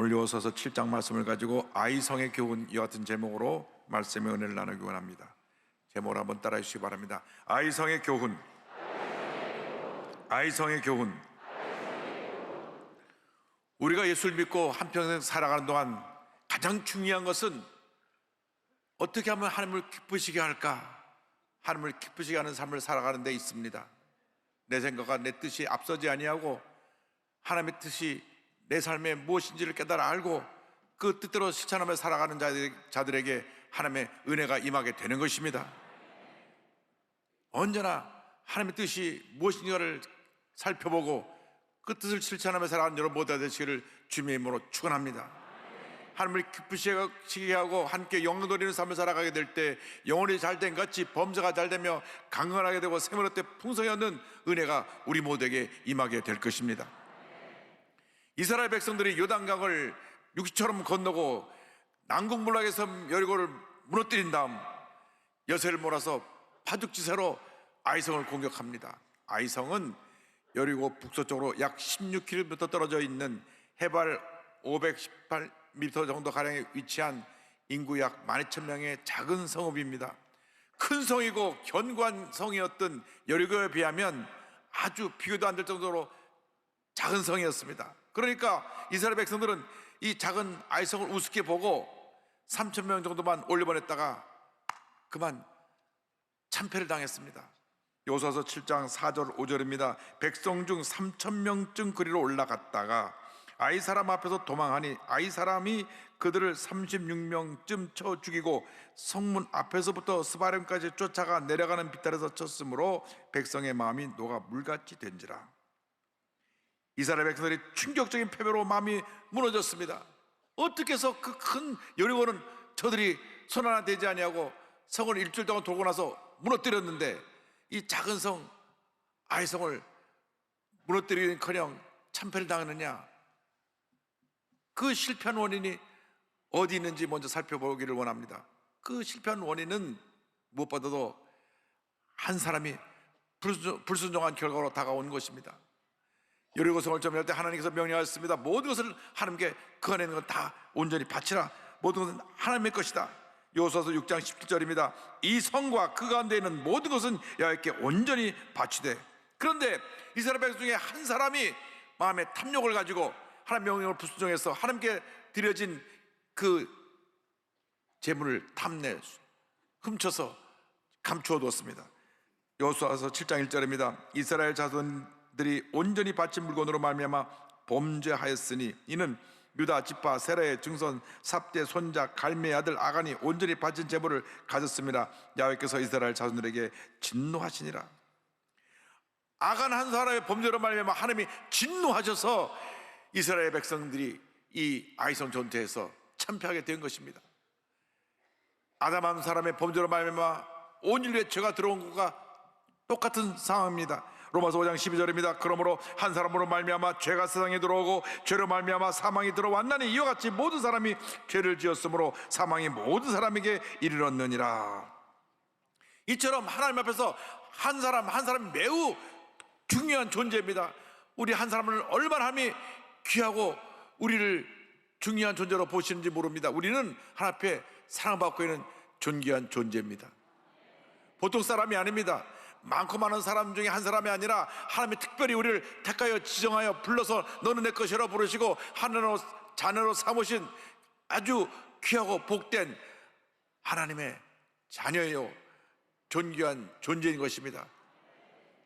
오늘 요소서 7장 말씀을 가지고 아이성의 교훈, 이와 같은 제목으로 말씀의 은혜를 나누기 원합니다. 제목을 한번 따라해 주시기 바랍니다. 아이성의 교훈. 아이성의 교훈. 우리가 예수를 믿고 한평생 살아가는 동안 가장 중요한 것은 어떻게 하면 하나님을 기쁘시게 할까? 하나님을 기쁘시게 하는 삶을 살아가는 데 있습니다. 내 생각과 내 뜻이 앞서지 아니하고 하나님의 뜻이 내 삶에 무엇인지를 깨달아 알고 그 뜻대로 실천하며 살아가는 자들에게 하나님의 은혜가 임하게 되는 것입니다. 언제나 하나님의 뜻이 무엇인가를 살펴보고 그 뜻을 실천하며 살아가는 여러분 모두가 되시기를 주님의 이름으로 축원합니다. 하나님을 기쁘시게 하고 함께 영광 돌리는 삶을 살아가게 될 때 영혼이 잘된 같이 범사가 잘되며 강건하게 되고 생명의 때 풍성히 얻는 은혜가 우리 모두에게 임하게 될 것입니다. 이스라엘 백성들이 요단강을 육지처럼 건너고 난공불락의 섬 여리고를 무너뜨린 다음 여세를 몰아서 파죽지세로 아이성을 공격합니다. 아이성은 여리고 북서쪽으로 약 16km 떨어져 있는 해발 518m 정도 가량에 위치한 인구 약 12,000명의 작은 성읍입니다. 큰 성이고 견고한 성이었던 여리고에 비하면 아주 비교도 안 될 정도로 작은 성이었습니다. 그러니까 이스라엘 백성들은 이 작은 아이성을 우습게 보고 3,000명 정도만 올려보냈다가 그만 참패를 당했습니다. 요소서 7장 4절 5절입니다. 백성 중 3,000명쯤 그리로 올라갔다가 아이 사람 앞에서 도망하니 아이 사람이 그들을 36명쯤 쳐 죽이고 성문 앞에서부터 스바렘까지 쫓아가 내려가는 비탈에서 쳤으므로 백성의 마음이 녹아 물같이 된지라. 이스라엘 백성들이 충격적인 패배로 마음이 무너졌습니다. 어떻게 해서 그 큰 여리고는 저들이 손 하나 대지 아니하고 성을 일주일 동안 돌고 나서 무너뜨렸는데 이 작은 성 아이성을 무너뜨리기는커녕 참패를 당하느냐? 그 실패한 원인이 어디 있는지 먼저 살펴보기를 원합니다. 그 실패한 원인은 무엇보다도 한 사람이 불순종한 결과로 다가온 것입니다. 여리고성을 점령할 때 하나님께서 명령하셨습니다. 모든 것을 하나님께 그 안에 있는 건 다 온전히 바치라. 모든 것은 하나님의 것이다. 요소서 6장 17절입니다. 이 성과 그 가운데 있는 모든 것은 여호와께 온전히 바치되. 그런데 이스라엘 백성 중에 한 사람이 마음에 탐욕을 가지고 하나님 명령을 불순종해서 하나님께 드려진 그 재물을 탐내 훔쳐서 감추어 두었습니다. 여호수아서 7장 1절입니다. 이스라엘 자손들이 온전히 바친 물건으로 말미암아 범죄하였으니 이는 유다 지파 세라의 증손 삽대 손자 갈미의 아들 아간이 온전히 바친 제물을 가졌습니다. 야훼께서 이스라엘 자손들에게 진노하시니라. 아간 한 사람의 범죄로 말미암아 하나님이 진노하셔서 이스라엘 백성들이 이 아이성 전투에서 참패하게 된 것입니다. 아담 한 사람의 범죄로 말미암아 온 인류의 죄가 들어온 것과 똑같은 상황입니다. 로마서 5장 12절입니다. 그러므로 한 사람으로 말미암아 죄가 세상에 들어오고 죄로 말미암아 사망이 들어왔나니 이와 같이 모든 사람이 죄를 지었으므로 사망이 모든 사람에게 이르렀느니라. 이처럼 하나님 앞에서 한 사람이 매우 중요한 존재입니다. 우리 한 사람을 얼마나 하나님이 귀하고 우리를 중요한 존재로 보시는지 모릅니다. 우리는 하나님 앞에 사랑받고 있는 존귀한 존재입니다. 보통 사람이 아닙니다. 많고 많은 사람 중에 한 사람이 아니라 하나님이 특별히 우리를 택하여 지정하여 불러서 너는 내 것이라 부르시고 하나님으로 자녀로 삼으신 아주 귀하고 복된 하나님의 자녀예요. 존귀한 존재인 것입니다.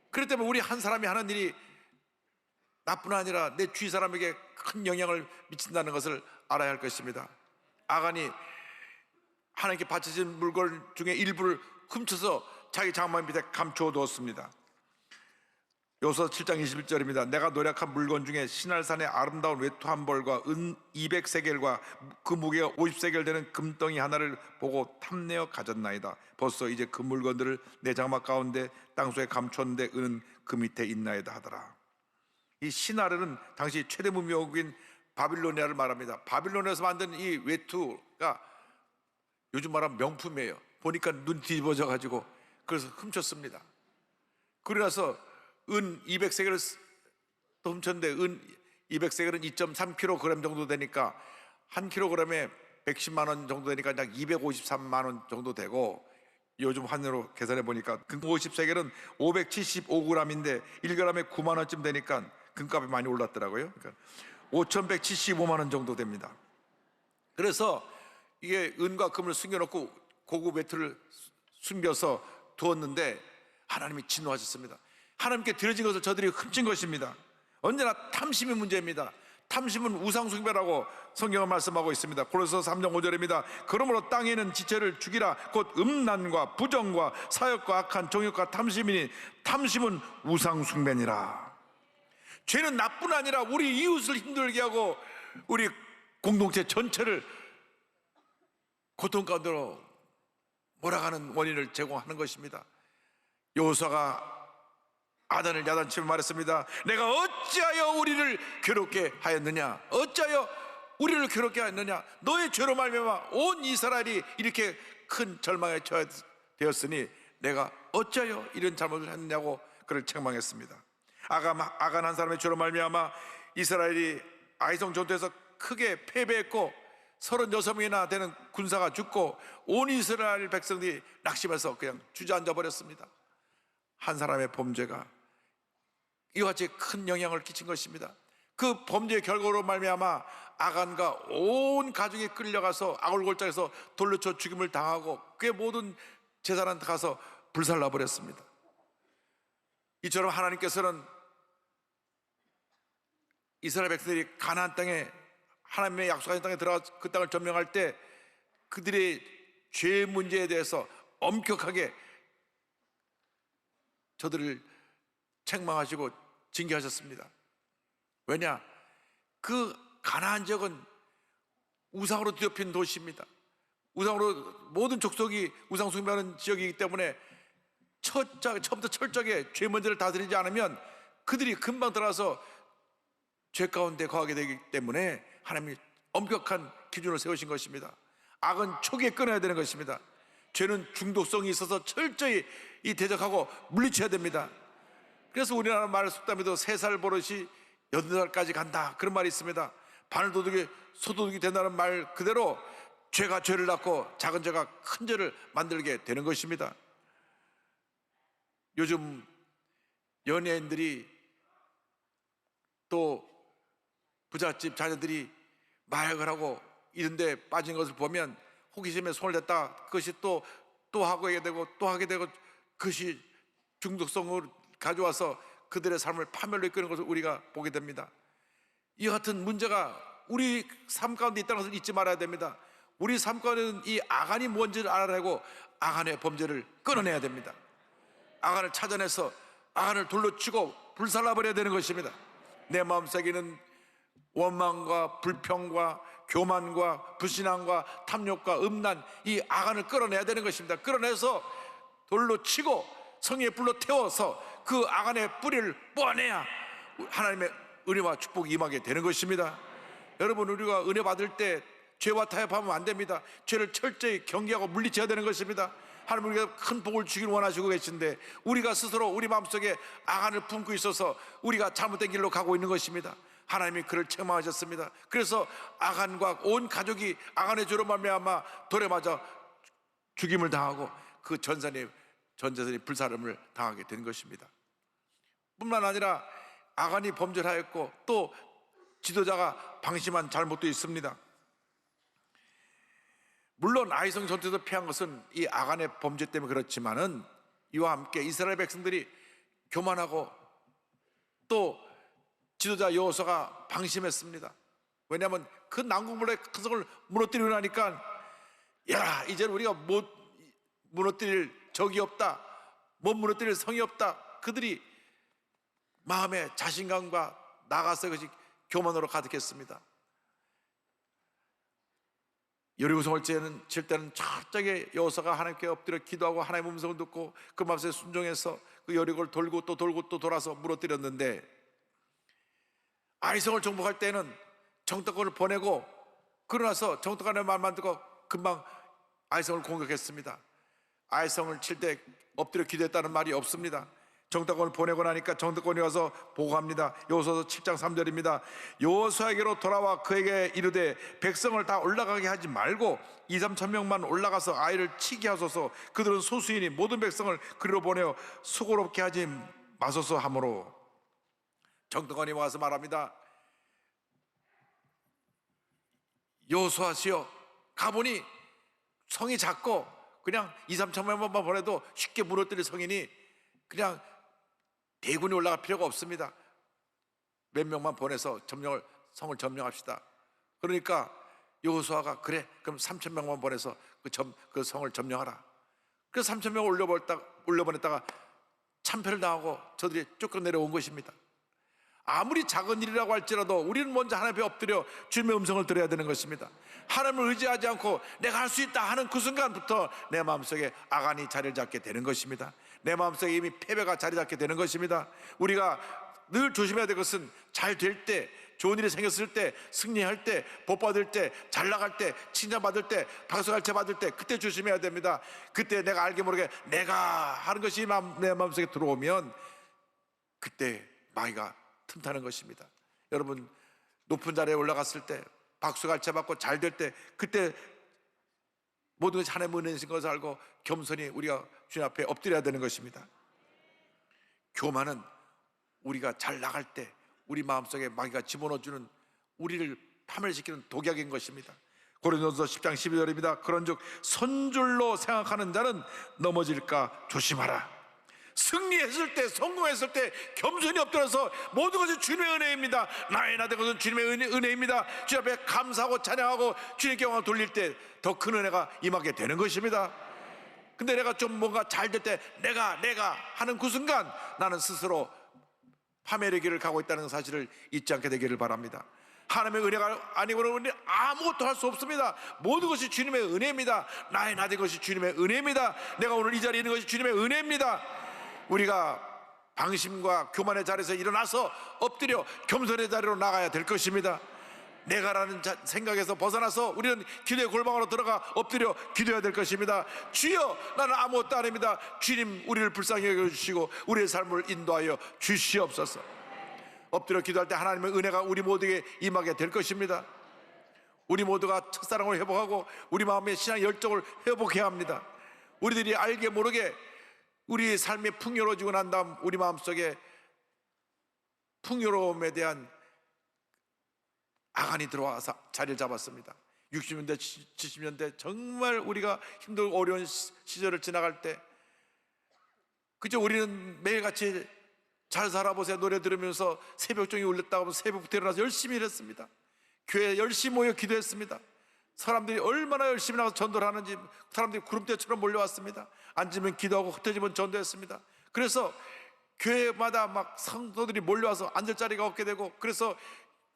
그렇기 때문에 우리 한 사람이 하는 일이 나뿐 아니라 내 주위 사람에게 큰 영향을 미친다는 것을 알아야 할 것입니다. 아간이 하나님께 바쳐진 물건 중에 일부를 훔쳐서 자기 장막 밑에 감추어 두었습니다. 요소서 7장 21절입니다. 내가 노력한 물건 중에 시날산의 아름다운 외투 한 벌과 은 200세겔과 그 무게가 50세겔 되는 금덩이 하나를 보고 탐내어 가졌나이다. 벌써 이제 그 물건들을 내 장막 가운데 땅속에 감추었는데 은은 그 밑에 있나이다 하더라. 이 시나르는 당시 최대 문명국인 바빌로니아를 말합니다. 바빌로니아에서 만든 이 외투가 요즘 말하면 명품이에요. 보니까 눈 뒤집어져 가지고 그래서 훔쳤습니다. 그러고 나서 은 200세겔을 또 훔쳤는데 은 200세겔은 2.3kg 정도 되니까 1kg에 110만 원 정도 되니까 약 253만 원 정도 되고, 요즘 환율로 계산해 보니까 금 50세겔은 575g인데 1g에 9만 원쯤 되니까 금값이 많이 올랐더라고요. 그러니까 5,175만 원 정도 됩니다. 그래서 이게 은과 금을 숨겨놓고 고급 외투를 숨겨서 두었는데 하나님이 진노하셨습니다. 하나님께 드려진 것을 저들이 훔친 것입니다. 언제나 탐심이 문제입니다. 탐심은 우상숭배라고 성경은 말씀하고 있습니다. 고린도서 3장 5절입니다. 그러므로 땅에는 지체를 죽이라. 곧 음란과 부정과 사욕과 악한 정욕과 탐심이니 탐심은 우상숭배니라. 죄는 나뿐 아니라 우리 이웃을 힘들게 하고 우리 공동체 전체를 고통 가운데로 몰아가는 원인을 제공하는 것입니다. 여호수아가 아단을 야단치며 말했습니다. 내가 어찌하여 우리를 괴롭게 하였느냐? 어찌하여 우리를 괴롭게 하였느냐? 너의 죄로 말미암아 온 이스라엘이 이렇게 큰 절망에 처해 되었으니 내가 어찌하여 이런 잘못을 했느냐고 그를 책망했습니다. 아간 한 사람의 죄로 말미암아 이스라엘이 아이성 전투에서 크게 패배했고 36명이나 되는 군사가 죽고 온 이스라엘 백성들이 낙심해서 그냥 주저앉아 버렸습니다. 한 사람의 범죄가 이와 같이 큰 영향을 끼친 것입니다. 그 범죄의 결과로 말미암아 아간과 온 가족이 끌려가서 아골골장에서 돌로 쳐 죽임을 당하고 그의 모든 재산한테 가서 불살라 버렸습니다. 이처럼 하나님께서는 이스라엘 백성들이 가나안 땅에 하나님의 약속하신 땅에 들어가 그 땅을 점령할 때 그들의 죄 문제에 대해서 엄격하게 저들을 책망하시고 징계하셨습니다. 왜냐? 그 가나안 지역은 우상으로 뒤덮인 도시입니다. 우상으로 모든 족속이 우상 숭배하는 지역이기 때문에 처음부터 철저하게 죄 문제를 다스리지 않으면 그들이 금방 들어가서 죄 가운데 거하게 되기 때문에 하나님이 엄격한 기준을 세우신 것입니다. 악은 초기에 끊어야 되는 것입니다. 죄는 중독성이 있어서 철저히 대적하고 물리쳐야 됩니다. 그래서 우리나라 말 속담에도 3살 버릇이 8살까지 간다 그런 말이 있습니다. 바늘도둑이 소도둑이 된다는 말 그대로 죄가 죄를 낳고 작은 죄가 큰 죄를 만들게 되는 것입니다. 요즘 연예인들이 또 부잣집 자녀들이 마약을 하고 이런 데 빠진 것을 보면 호기심에 손을 댔다 그것이 또 하게 되고 또 하게 되고 그것이 중독성을 가져와서 그들의 삶을 파멸로 이끄는 것을 우리가 보게 됩니다. 이와 같은 문제가 우리 삶 가운데 있다는 것을 잊지 말아야 됩니다. 우리 삶 가운데는 이 아간이 뭔지를 알아내고 아간의 범죄를 끊어내야 됩니다. 아간을 찾아내서 아간을 돌로 치고 불살라버려야 되는 것입니다. 내 마음속에는 원망과 불평과 교만과 불신앙과 탐욕과 음란 이 아간을 끌어내야 되는 것입니다. 끌어내서 돌로 치고 성의 불로 태워서 그 아간의 뿌리를 뽑아내야 하나님의 은혜와 축복이 임하게 되는 것입니다. 여러분, 우리가 은혜 받을 때 죄와 타협하면 안 됩니다. 죄를 철저히 경계하고 물리쳐야 되는 것입니다. 하나님 우리가 큰 복을 주길 원하시고 계신데 우리가 스스로 우리 마음속에 아간을 품고 있어서 우리가 잘못된 길로 가고 있는 것입니다. 하나님이 그를 책망하셨습니다. 그래서 아간과 온 가족이 아간의 죄로 말미암아 돌에 맞아 죽임을 당하고 그 전 재산이 불사름을 당하게 된 것입니다. 뿐만 아니라 아간이 범죄를 하였고 또 지도자가 방심한 잘못도 있습니다. 물론 아이성 전투에서 패한 것은 이 아간의 범죄 때문에 그렇지만은 이와 함께 이스라엘 백성들이 교만하고 또 지도자 여호수아가 방심했습니다. 왜냐하면 그 난국물의 큰 성을 무너뜨리고 나니까 야, 이제는 우리가 못 무너뜨릴 적이 없다, 못 무너뜨릴 성이 없다. 그들이 마음의 자신감과 나가서 그것이 교만으로 가득했습니다. 여리고성을 칠 때는 철저하게 여호수아가 하나님께 엎드려 기도하고 하나님의 음성을 듣고 그 마음에 순종해서 그 여리고를 돌고 또 돌아서 무너뜨렸는데 아이성을 정복할 때는 정탐꾼을 보내고 그러나서 정탐관의 말만 듣고 금방 아이성을 공격했습니다. 아이성을 칠 때 엎드려 기도했다는 말이 없습니다. 정탐꾼을 보내고 나니까 정탐꾼이 와서 보고합니다. 여호수아서 7장 3절입니다. 여호수아에게로 돌아와 그에게 이르되 백성을 다 올라가게 하지 말고 2-3천 명만 올라가서 아이를 치게 하소서. 그들은 소수이니 모든 백성을 그리로 보내어 수고롭게 하지 마소서 하므로. 정탐꾼이 와서 말합니다. 여호수아시여, 가보니 성이 작고 그냥 2-3천 명만 보내도 쉽게 무너뜨릴 성이니 그냥 대군이 올라갈 필요가 없습니다. 몇 명만 보내서 성을 점령합시다. 그러니까 여호수아가 그래, 그럼 3천 명만 보내서 그 성을 점령하라. 그래서 3천 명을 올려보냈다가 참패를 당하고 저들이 쫓겨 내려온 것입니다. 아무리 작은 일이라고 할지라도 우리는 먼저 하나님 앞에 엎드려 주님의 음성을 들어야 되는 것입니다. 하나님을 의지하지 않고 내가 할 수 있다 하는 그 순간부터 내 마음속에 악한이 자리를 잡게 되는 것입니다. 내 마음속에 이미 패배가 자리 잡게 되는 것입니다. 우리가 늘 조심해야 될 것은 잘 될 때, 좋은 일이 생겼을 때, 승리할 때, 복 받을 때, 잘 나갈 때, 칭찬받을 때, 박수갈채 받을 때, 그때 조심해야 됩니다. 그때 내가 알게 모르게 내가 하는 것이 내 마음속에 들어오면 그때 마귀가 틈타는 것입니다. 여러분, 높은 자리에 올라갔을 때, 박수갈채 받고 잘 될 때, 그때 모든 것이 하나님의 은혜이신 것을 알고 겸손히 우리가 주님 앞에 엎드려야 되는 것입니다. 교만은 우리가 잘 나갈 때 우리 마음속에 마귀가 집어넣어주는, 우리를 파멸시키는 독약인 것입니다. 고린도서 10장 12절입니다. 그런즉 선줄로 생각하는 자는 넘어질까 조심하라. 승리했을 때, 성공했을 때 겸손히 엎드려서 모든 것이 주님의 은혜입니다. 나의 나된 것은 주님의 은혜입니다. 주님 앞에 감사하고 찬양하고 주님께 영광을 돌릴 때 더 큰 은혜가 임하게 되는 것입니다. 근데 내가 좀 뭔가 잘 될 때 내가 하는 그 순간 나는 스스로 파멸의 길을 가고 있다는 사실을 잊지 않게 되기를 바랍니다. 하나님의 은혜가 아니고는 우리는 아무것도 할 수 없습니다. 모든 것이 주님의 은혜입니다. 나의 나된 것이 주님의 은혜입니다. 내가 오늘 이 자리에 있는 것이 주님의 은혜입니다. 우리가 방심과 교만의 자리에서 일어나서 엎드려 겸손의 자리로 나가야 될 것입니다. 내가라는 생각에서 벗어나서 우리는 기도의 골방으로 들어가 엎드려 기도해야 될 것입니다. 주여, 나는 아무것도 아닙니다. 주님, 우리를 불쌍히 여겨주시고 우리의 삶을 인도하여 주시옵소서. 엎드려 기도할 때 하나님의 은혜가 우리 모두에게 임하게 될 것입니다. 우리 모두가 첫사랑을 회복하고 우리 마음의 신앙 열정을 회복해야 합니다. 우리들이 알게 모르게 우리의 삶이 풍요로워지고 난 다음 우리 마음속에 풍요로움에 대한 악한이 들어와서 자리를 잡았습니다. 60년대 70년대 정말 우리가 힘들고 어려운 시절을 지나갈 때 그저 우리는 매일같이 잘 살아보세요 노래 들으면서 새벽종이 울렸다고 하면 새벽부터 일어나서 열심히 일했습니다. 교회에 열심히 모여 기도했습니다. 사람들이 얼마나 열심히 나가서 전도를 하는지 사람들이 구름대처럼 몰려왔습니다. 앉으면 기도하고 흩어지면 전도했습니다. 그래서 교회마다 막 성도들이 몰려와서 앉을 자리가 없게 되고, 그래서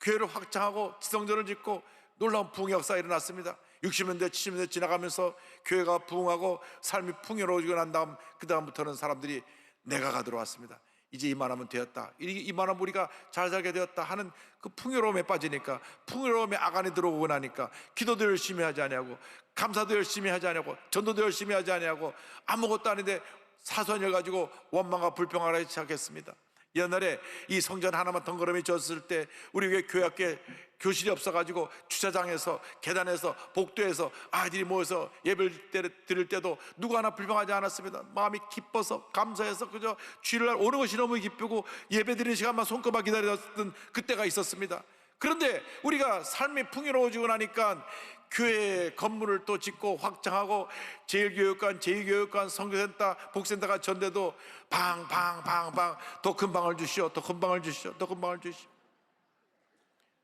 교회를 확장하고 지성전을 짓고 놀라운 부흥의 역사가 일어났습니다. 60년대 70년대 지나가면서 교회가 부흥하고 삶이 풍요로워지고 난 다음 그 다음부터는 사람들이 내가가 들어왔습니다. 이제 이만하면 되었다, 이만하면 우리가 잘 살게 되었다 하는 그 풍요로움에 빠지니까, 풍요로움에 악안이 들어오고 나니까 기도도 열심히 하지 아니하고 감사도 열심히 하지 아니하고 전도도 열심히 하지 아니하고 아무것도 아닌데 사소한 일 가지고 원망과 불평을 하기 시작했습니다. 옛날에 이 성전 하나만 덩그러니 졌을 때 우리 교회 앞에 교실이 없어가지고 주차장에서 계단에서 복도에서 아이들이 모여서 예배를 드릴 때도 누구 하나 불평하지 않았습니다. 마음이 기뻐서 감사해서 그저 주일날 오는 것이 너무 기쁘고 예배 드리는 시간만 손꼽아 기다렸던 그때가 있었습니다. 그런데 우리가 삶이 풍요로워지고 나니까 교회 건물을 또 짓고 확장하고 제1교육관, 제2교육관, 선교센터, 복센터가 전대도 방방방방 더 큰 방을 주시오, 더 큰 방을 주시오, 더 큰 방을 주시오.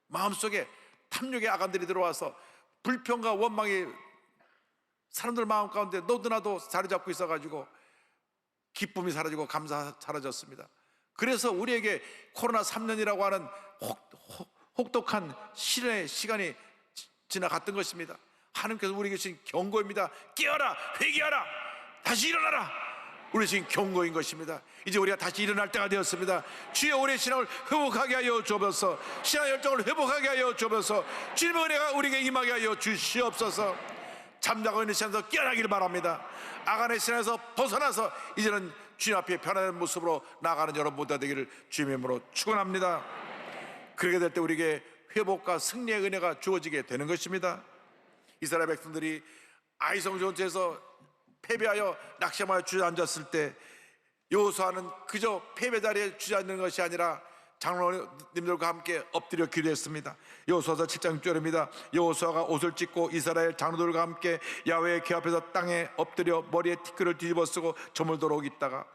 마음속에 탐욕의 악한들이 들어와서 불평과 원망이 사람들 마음 가운데 너도나도 자리 잡고 있어가지고 기쁨이 사라지고 감사 사라졌습니다. 그래서 우리에게 코로나 3년이라고 하는 혹독한 시련의 시간이 지나갔던 것입니다. 하나님께서 우리에게 주신 경고입니다. 깨어라, 회개하라, 다시 일어나라. 우리 주신 경고인 것입니다. 이제 우리가 다시 일어날 때가 되었습니다. 주여, 우리의 신앙을 회복하게 하여 주옵소서. 신앙 열정을 회복하게 하여 주옵소서. 주님의 은혜가 우리에게 임하게 하여 주시옵소서. 잠자고 있는 신앙에서 깨어나기를 바랍니다. 악한의 신앙에서 벗어나서 이제는 주님 앞에 변화된 모습으로 나아가는 여러분 모두가 되기를 주님의 이름으로 축원합니다. 그렇게 될 때 우리에게 회복과 승리의 은혜가 주어지게 되는 것입니다. 이스라엘 백성들이 아이성 전투에서 패배하여 낙심하여 주저앉았을 때 여호수아는 그저 패배 자리에 주저앉는 것이 아니라 장로님들과 함께 엎드려 기도했습니다. 여호수아서 7장 6절입니다. 여호수아가 옷을 찢고 이스라엘 장로들과 함께 야훼의 궤 앞에서 땅에 엎드려 머리에 티끌을 뒤집어 쓰고 저물도록 있다가,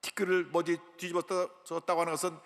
티끌을 머리에 뒤집어 썼다고 하는 것은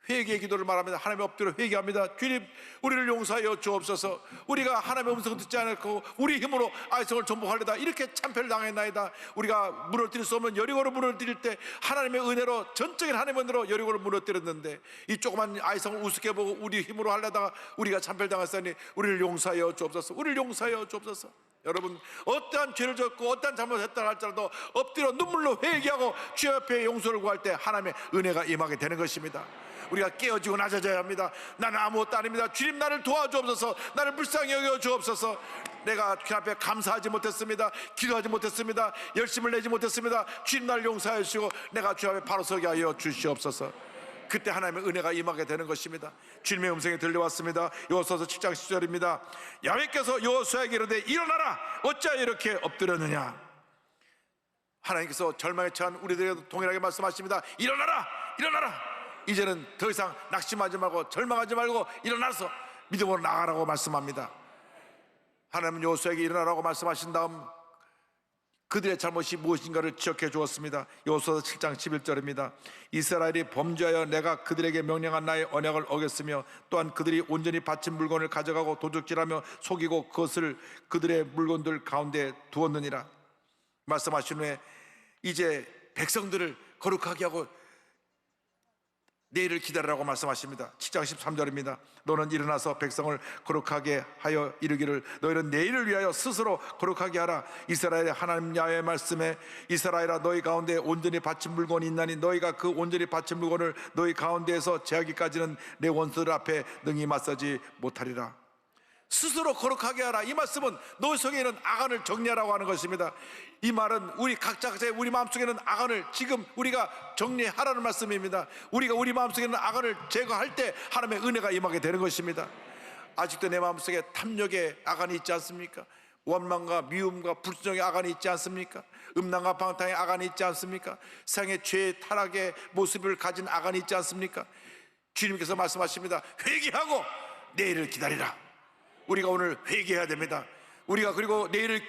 회개의 기도를 말합니다. 하나님의 엎드려 회개합니다. 주님, 우리를 용서하여 주옵소서. 우리가 하나님의 음성을 듣지 않고 우리 힘으로 아이성을 정복하려다 이렇게 참패를 당했나이다. 우리가 무너뜨릴 수 없는 여리고를 무너뜨릴 때 하나님의 은혜로, 전적인 하나님의 은혜로 여리고를 무너뜨렸는데 이 조그만 아이성을 우습게 보고 우리 힘으로 하려다가 우리가 참패를 당했으니 우리를 용서하여 주옵소서. 우리를 용서하여 주옵소서. 여러분, 어떠한 죄를 졌고 어떠한 잘못을 했다 할지라도 엎드려 눈물로 회개하고 주 앞에 용서를 구할 때 하나님의 은혜가 임하게 되는 것입니다. 우리가 깨어지고 낮아져야 합니다. 나는 아무것도 아닙니다. 주님, 나를 도와주옵소서. 나를 불쌍히 여겨 주옵소서. 내가 주님 앞에 감사하지 못했습니다. 기도하지 못했습니다. 열심을 내지 못했습니다. 주님, 나를 용서하여 주시고 내가 주님 앞에 바로 서게 하여 주시옵소서. 그때 하나님의 은혜가 임하게 되는 것입니다. 주님의 음성이 들려왔습니다. 여호수아서 7장 10절입니다. 야훼께서 여호수아에게 이르되 일어나라. 어찌하여 이렇게 엎드렸느냐. 하나님께서 절망에 처한 우리들에게도 동일하게 말씀하십니다. 일어나라, 일어나라. 이제는 더 이상 낙심하지 말고 절망하지 말고 일어나서 믿음으로 나아가라고 말씀합니다. 하나님은 여호수아에게 일어나라고 말씀하신 다음 그들의 잘못이 무엇인가를 지적해 주었습니다. 여호수아서 7장 11절입니다. 이스라엘이 범죄하여 내가 그들에게 명령한 나의 언약을 어겼으며 또한 그들이 온전히 바친 물건을 가져가고 도둑질하며 속이고 그것을 그들의 물건들 가운데 두었느니라. 말씀하신 후에 이제 백성들을 거룩하게 하고 내일을 기다리라고 말씀하십니다. 7장 13절입니다. 너는 일어나서 백성을 거룩하게 하여 이르기를 너희는 내일을 위하여 스스로 거룩하게 하라. 이스라엘의 하나님 야훼의 말씀에 이스라엘아, 너희 가운데 온전히 바친 물건이 있나니 너희가 그 온전히 바친 물건을 너희 가운데에서 제하기까지는 내 원수들 앞에 능히 맞서지 못하리라. 스스로 거룩하게 하라. 이 말씀은 너희 속에 있는 악한을 정리하라고 하는 것입니다. 이 말은 우리 각자의 우리 마음속에 있는 악한을 지금 우리가 정리하라는 말씀입니다. 우리가 우리 마음속에 있는 악한을 제거할 때 하나님의 은혜가 임하게 되는 것입니다. 아직도 내 마음속에 탐욕의 악한이 있지 않습니까? 원망과 미움과 불순종의 악한이 있지 않습니까? 음란과 방탕의 악한이 있지 않습니까? 세상의 죄의 타락의 모습을 가진 악한이 있지 않습니까? 주님께서 말씀하십니다. 회개하고 내일을 기다리라. 우리가 오늘 회개해야 됩니다. 우리가 그리고 내일을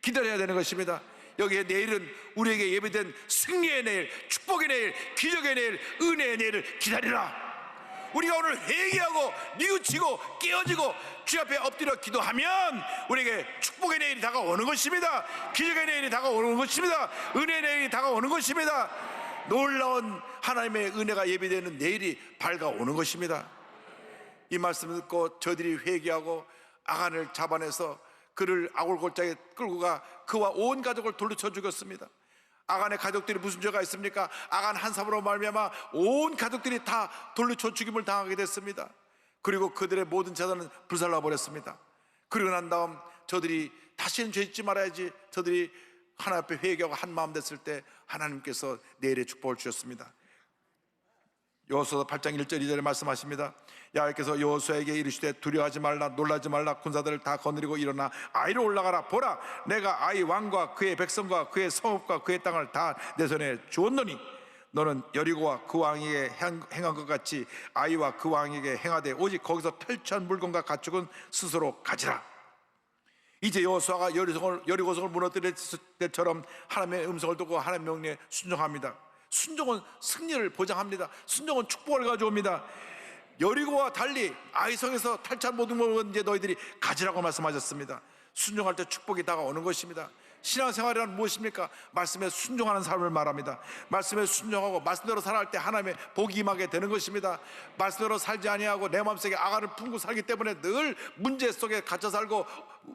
기다려야 되는 것입니다. 여기에 내일은 우리에게 예비된 승리의 내일, 축복의 내일, 기적의 내일, 은혜의 내일을 기다리라. 우리가 오늘 회개하고 뉘우치고 깨어지고 주 앞에 엎드려 기도하면 우리에게 축복의 내일이 다가오는 것입니다. 기적의 내일이 다가오는 것입니다. 은혜의 내일이 다가오는 것입니다. 놀라운 하나님의 은혜가 예비되는 내일이 밝아오는 것입니다. 이 말씀을 듣고 저들이 회개하고 악한을 잡아내서 그를 아골골짜기에 끌고 가 그와 온 가족을 돌려쳐 죽였습니다. 악한의 가족들이 무슨 죄가 있습니까? 악한 한 사람으로 말미암아 온 가족들이 다 돌려쳐 죽임을 당하게 됐습니다. 그리고 그들의 모든 재산은 불살라 버렸습니다. 그리고 난 다음 저들이 다시는 죄 짓지 말아야지, 저들이 하나님 앞에 회개하고 한 마음 됐을 때 하나님께서 내일의 축복을 주셨습니다. 여호수아 8장 1절 2절에 말씀하십니다. 야훼께서 여호수아에게 이르시되 두려워하지 말라, 놀라지 말라. 군사들을 다 거느리고 일어나 아이로 올라가라. 보라, 내가 아이 왕과 그의 백성과 그의 성읍과 그의 땅을 다 내 손에 주었노니 너는 여리고와 그 왕에게 행한 것 같이 아이와 그 왕에게 행하되 오직 거기서 탈취한 물건과 가축은 스스로 가지라. 이제 여호수아가 여리고성을 무너뜨릴 때처럼 하나님의 음성을 듣고 하나님의 명령에 순종합니다. 순종은 승리를 보장합니다. 순종은 축복을 가져옵니다. 여리고와 달리 아이성에서 탈취한 모든 것은 이제 너희들이 가지라고 말씀하셨습니다. 순종할 때 축복이 다가오는 것입니다. 신앙생활이란 무엇입니까? 말씀에 순종하는 삶을 말합니다. 말씀에 순종하고 말씀대로 살아갈 때 하나님의 복이 임하게 되는 것입니다. 말씀대로 살지 아니하고 내 마음속에 악한을 품고 살기 때문에 늘 문제 속에 갇혀 살고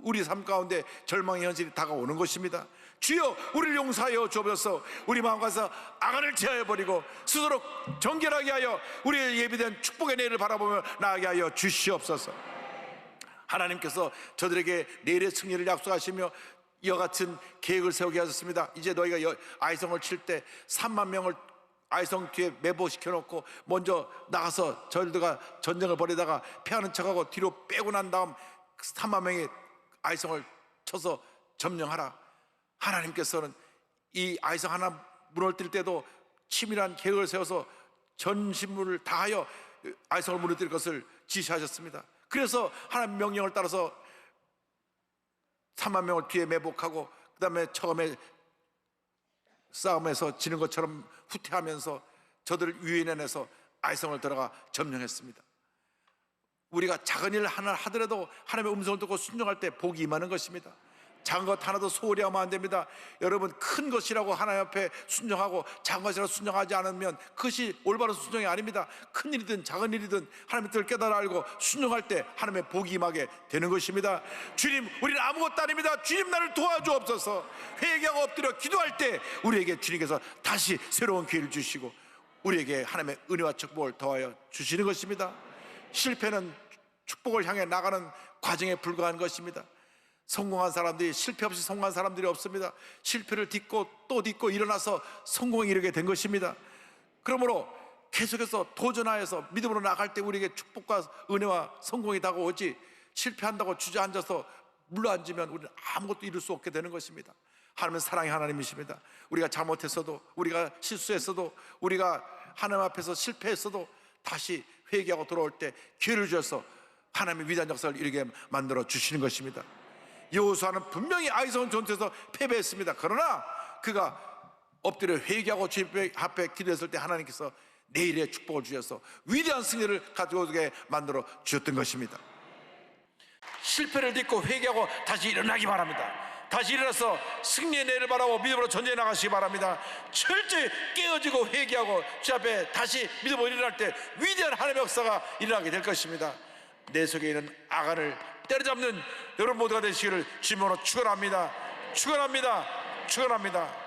우리 삶 가운데 절망의 현실이 다가오는 것입니다. 주여, 우리를 용서하여 주옵소서. 우리 마음가서 악한을 제하여버리고 스스로 정결하게 하여 우리의 예비된 축복의 내일을 바라보며 나아가게 하여 주시옵소서. 하나님께서 저들에게 내일의 승리를 약속하시며 이와 같은 계획을 세우게 하셨습니다. 이제 너희가 아이성을 칠 때 3만 명을 아이성 뒤에 매복시켜 놓고 먼저 나가서 저들과 전쟁을 벌이다가 패하는 척하고 뒤로 빼고 난 다음 3만 명이 아이성을 쳐서 점령하라. 하나님께서는 이 아이성 하나 무너뜨릴 때도 치밀한 계획을 세워서 전신물을 다하여 아이성을 무너뜨릴 것을 지시하셨습니다. 그래서 하나님 명령을 따라서 3만 명을 뒤에 매복하고 그 다음에 처음에 싸움에서 지는 것처럼 후퇴하면서 저들을 유인해내서 아이성을 들어가 점령했습니다. 우리가 작은 일 하나 하더라도 하나님의 음성을 듣고 순종할 때 복이 임하는 것입니다. 작은 것 하나도 소홀히 하면 안 됩니다. 여러분, 큰 것이라고 하나님 앞에 순종하고 작은 것이라고 순종하지 않으면 그것이 올바른 순종이 아닙니다. 큰 일이든 작은 일이든 하나님의 뜻을 깨달아 알고 순종할 때 하나님의 복이 임하게 되는 것입니다. 주님, 우리는 아무것도 아닙니다. 주님, 나를 도와주옵소서. 회개하고 엎드려 기도할 때 우리에게 주님께서 다시 새로운 기회를 주시고 우리에게 하나님의 은혜와 축복을 더하여 주시는 것입니다. 실패는 축복을 향해 나가는 과정에 불과한 것입니다. 성공한 사람들이, 실패 없이 성공한 사람들이 없습니다. 실패를 딛고 또 딛고 일어나서 성공에 이르게 된 것입니다. 그러므로 계속해서 도전하여서 믿음으로 나갈 때 우리에게 축복과 은혜와 성공이 다가오지, 실패한다고 주저앉아서 물러앉으면 우리는 아무것도 이룰 수 없게 되는 것입니다. 하나님은 사랑의 하나님이십니다. 우리가 잘못했어도, 우리가 실수했어도, 우리가 하나님 앞에서 실패했어도 다시 회개하고 돌아올 때 기회를 주셔서 하나님의 위대한 역사를 이루게 만들어 주시는 것입니다. 여호수아는 분명히 아이성 전투에서 패배했습니다. 그러나 그가 엎드려 회개하고 주님 앞에 기도했을 때 하나님께서 내일의 축복을 주셔서 위대한 승리를 가져오게 만들어 주셨던 것입니다. 실패를 딛고 회개하고 다시 일어나기 바랍니다. 다시 일어나서 승리의 내일을 바라고 믿음으로 전쟁에 나가시기 바랍니다. 철저히 깨어지고 회개하고 주 앞에 다시 믿음으로 일어날 때 위대한 하나님의 역사가 일어나게 될 것입니다. 내 속에 있는 악안을 때려잡는 여러분 모두가 되시기를 주님으로 축원합니다. 축원합니다. 축원합니다.